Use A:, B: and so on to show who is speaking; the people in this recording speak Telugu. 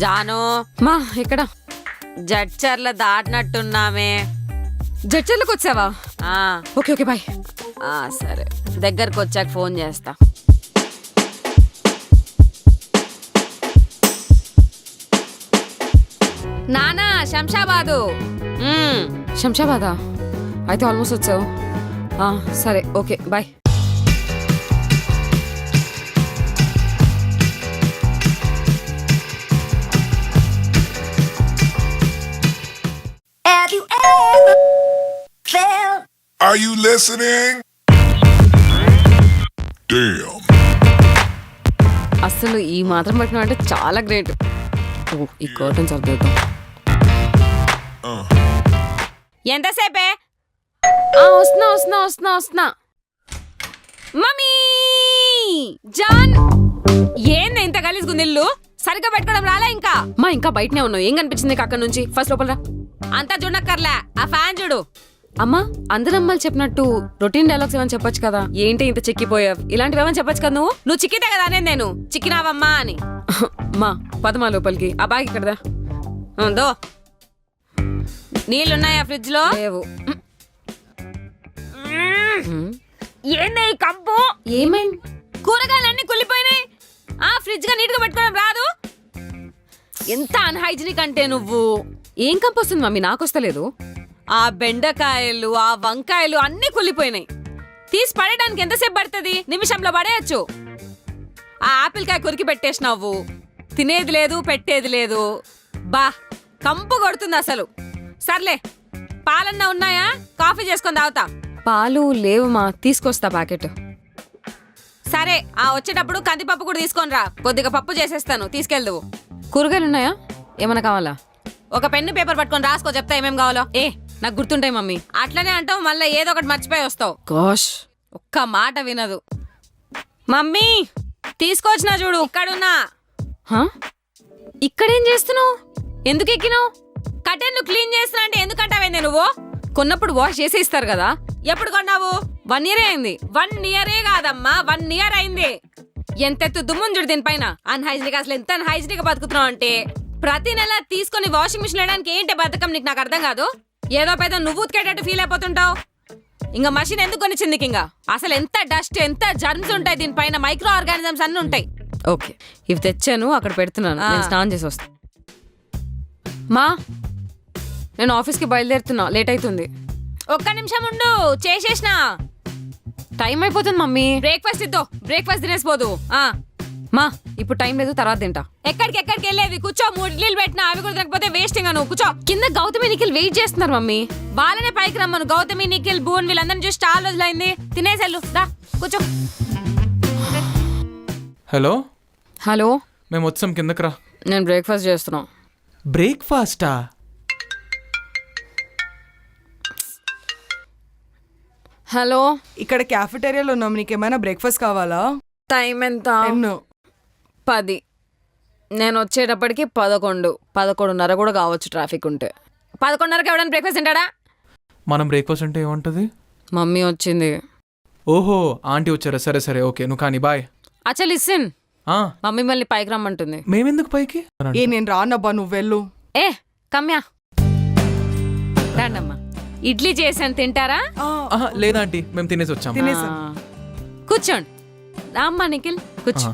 A: జాను
B: మా ఇక్కడ
A: జడ్చర్ల దాటినట్టున్నామే.
B: జడ్చర్లకు వచ్చావా?
A: ఆ,
B: ఓకే ఓకే బాయ్.
A: ఆ, సరే దగ్గరకు వచ్చాక ఫోన్ చేస్తా.
B: నానా శంషాబాదు. శంషాబాదా? అయితే ఆల్మోస్ట్ వచ్చావు. సరే okay bye.
C: Have you ever felt?
D: Are you listening? Damn.
B: అసలు ఈ మాత్రం పెట్టిన అంటే చాలా గ్రేట్. ఈ కర్టన్స్ అర్థం.
A: ఎంతసేపే?
B: వస్తున్నా. మమ్మీ జాన్,
A: ఏంది ఇంత గలీజ్గుంది ఇల్లు? సరిగ్గా పెట్టుకోవడం రాలే ఇంకా?
B: మా ఇంకా బయటనే ఉన్నావు. ఏం కనిపించింది అక్కడ నుంచి? ఫస్ట్ లోపల రా.
A: అంతా చూడక్కర్లే, ఆ ఫ్యాన్ చూడు.
B: అమ్మా, అందరు అమ్మాయిలు చెప్పినట్టు రొటీన్ డైలాగ్స్ ఏమైనా చెప్పొచ్చు కదా. ఏంటి ఇంత చిక్కిపోయావు? ఇలాంటివి ఏమైనా చెప్పొచ్చు కదా.
A: నువ్వు చిక్కితే కదా అనేది నేను చిక్కినావమ్మా అని.
B: మా పదమా లోపలికి. ఆ బ్యాగ్ ఇక్కడదా.
A: దో నీళ్ళున్నాయా ఫ్రిడ్జ్ లో?
B: లేవు.
A: ఏంది ఈ కంపు?
B: ఏమైంది?
A: కూరగాయలన్నీ కుళ్ళిపోయినాయి. ఫ్రిడ్జ్ గా నీట్ గా పెట్టుకోవడం రాదు?
B: ఎంత అన్హైజీనిక్ అంటే నువ్వు. ఏం కంపొస్తుంది మమ్మీ? నాకొస్తలేదు.
A: ఆ బెండకాయలు, ఆ వంకాయలు అన్నీ కుళ్ళిపోయినాయి. తీసి పడేయడానికి ఎంతసేపు పడుతుంది? నిమిషంలో పడేయచ్చు. ఆ ఆపిల్కాయ కొరికి పెట్టేసినావు. తినేది లేదు, పెట్టేది లేదు. బా కంపు కొడుతుంది అసలు. సర్లే, పాలన్నా ఉన్నాయా? కాఫీ చేసుకొని తాగుతా.
B: పాలు లేవు మా, తీసుకొస్తా ప్యాకెట్.
A: సరే, వచ్చేటప్పుడు కందిపప్పు కూడా తీసుకొని రా. కొద్దిగా పప్పు చేసేస్తాను, తీసుకెళ్దువు.
B: కూరగాయలు ఉన్నాయా? ఏమైనా కావాలా?
A: ఒక పెన్ను పేపర్ పట్టుకొని రాసుకో, చెప్తా ఏమేం కావాలో.
B: నాకు గుర్తుంటాయి మమ్మీ.
A: అట్లనే అంటావు, మళ్ళీ ఏదో ఒకటి మర్చిపోయి వస్తావు.
B: గోష్,
A: ఒక్క మాట వినదు. మమ్మీ తీసుకొచ్చినా చూడు, ఇక్కడున్నా.
B: ఇక్కడేం చేస్తున్నావు?
A: ఎందుకు ఎక్కినావు? కటన్లు క్లీన్ చేస్తున్నా అంటే ఎందుకంటావేంది నువ్వు?
B: కొన్నప్పుడు వాష్ చేసి ఇస్తారు కదా.
A: ఎప్పుడు కొన్నావు?
B: 1 year అయింది.
A: 1 year కాదమ్మా, 1 year అయింది. ఎంతెత్తు దుమ్ముని చూడు దీనిపైన. అన్హైజీనిక్, అసలు ఎంత అన్హైజీనిక్ బతుకుతున్నావు అంటే. ప్రతి నెల తీసుకొని వాషింగ్ మిషన్ వేయడానికి ఏంటి బతకం నీకు? నాకు అర్థం కాదు. ఏదో పెద్ద నువ్వు ఉతికేటట్టు ఫీల్ అయిపోతుంటావు. ఇంకా మషిన్ ఎందుకు కొనిచ్చింది ఇంకా? అసలు ఎంత డస్ట్, ఎంత జర్మ్స్ ఉంటాయి దీనిపైన. మైక్రో ఆర్గానిజమ్స్ అన్ని ఉంటాయి.
B: ఓకే, ఇవి తెచ్చాను, అక్కడ పెడుతున్నాను. నేను స్నానం చేసి వస్తా. మా, నేను ఆఫీస్కి బయలుదేరుతున్నా, లేట్ అవుతుంది.
A: ఒక్క నిమిషం ఉండు, చేసేసిన.
B: టైం అయిపోతుంది మమ్మీ.
A: బ్రేక్ఫాస్ట్ ఇద్దో, బ్రేక్ఫాస్ట్ తినేసిపోదు.
B: మా, ఇప్పుడు టైం లేదు, తర్వాత తింటా.
A: ఎక్కడికి వెళ్ళేది? కూర్చో. 3 ఇడ్లీలు పెట్టినా, అవి కూడా తినకపోతే వేస్ట్. ఇంకా నువ్వు కూర్చో.
B: కింద గౌతమి నిఖిల్ వెయిట్ చేస్తున్నారు మమ్మీ.
A: వాళ్ళనే పైకి రమ్మను. గౌతమి, నిఖిల్, భూన్ వీళ్ళందరినీ చూసి చాలా రోజులైంది. తినేసెళ్ళు, రా కూర్చో.
E: హలో
B: హలో,
E: మేము వచ్చాం, కిందకి రా.
B: నేను బ్రేక్ఫాస్ట్ చేస్తున్నా.
E: బ్రేక్ఫాస్టా?
B: హలో,
F: ఇక్కడ క్యాఫెటేరియాలో ఉన్నాం. నీకేమైనా బ్రేక్ఫాస్ట్ కావాలా?
B: టైం ఎంత?
F: 10.
B: నేను వచ్చేటప్పటికి 11, 11:30 కూడా కావచ్చు ట్రాఫిక్ ఉంటే.
A: 11:30కి ఎవడన్నా బ్రేక్ఫాస్ట్ తింటాడా?
E: మనం బ్రేక్ఫాస్ట్ అంటే ఏముంటుంది?
B: మమ్మీ వచ్చింది.
E: ఓహో, ఆంటీ వచ్చారా? సరే సరే, ఓకే, నువ్వు కానీ బాయ్.
B: అచ్చా లిసన్, మమ్మీ మళ్ళీ పైకి రమ్మంటుంది.
E: మేమెందుకు పైకి?
F: నేను రానబ్బా, నువ్వు వెళ్ళు.
B: కమ్యా రాండమ్మా.
A: ఇడ్లీ చేసాను, తింటారా?
E: లేదా ఆంటీ, మేము తినేసి వచ్చాం.
F: తినేసా.
B: కూర్చోండి. రామ్మా నిఖిల్, కూర్చో.